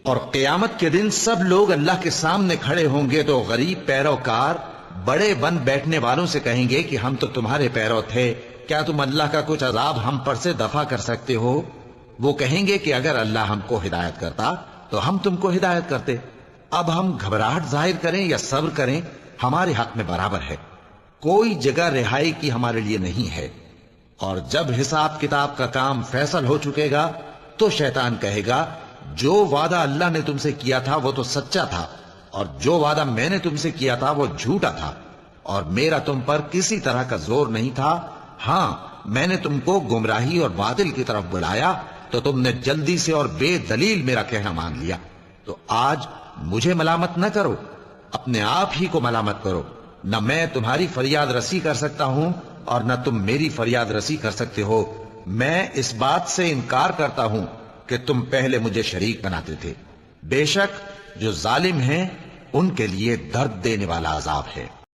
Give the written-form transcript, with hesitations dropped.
اور قیامت کے دن سب لوگ اللہ کے سامنے کھڑے ہوں گے تو غریب پیروکار بڑے بن بیٹھنے والوں سے کہیں گے کہ ہم تو تمہارے پیرو تھے، کیا تم اللہ کا کچھ عذاب ہم پر سے دفع کر سکتے ہو؟ وہ کہیں گے کہ اگر اللہ ہم کو ہدایت کرتا تو ہم تم کو ہدایت کرتے۔ اب ہم گھبراہٹ ظاہر کریں یا صبر کریں ہمارے حق میں برابر ہے، کوئی جگہ رہائی کی ہمارے لیے نہیں ہے۔ اور جب حساب کتاب کا کام فیصل ہو چکے گا تو شیطان کہے گا جو وعدہ اللہ نے تم سے کیا تھا وہ تو سچا تھا، اور جو وعدہ میں نے تم سے کیا تھا وہ جھوٹا تھا، اور میرا تم پر کسی طرح کا زور نہیں تھا۔ ہاں، میں نے تم کو گمراہی اور باطل کی طرف بلایا تو تم نے جلدی سے اور بے دلیل میرا کہنا مان لیا۔ تو آج مجھے ملامت نہ کرو، اپنے آپ ہی کو ملامت کرو۔ نہ میں تمہاری فریاد رسی کر سکتا ہوں اور نہ تم میری فریاد رسی کر سکتے ہو۔ میں اس بات سے انکار کرتا ہوں کہ تم پہلے مجھے شریک بناتے تھے۔ بے شک جو ظالم ہیں ان کے لیے درد دینے والا عذاب ہے۔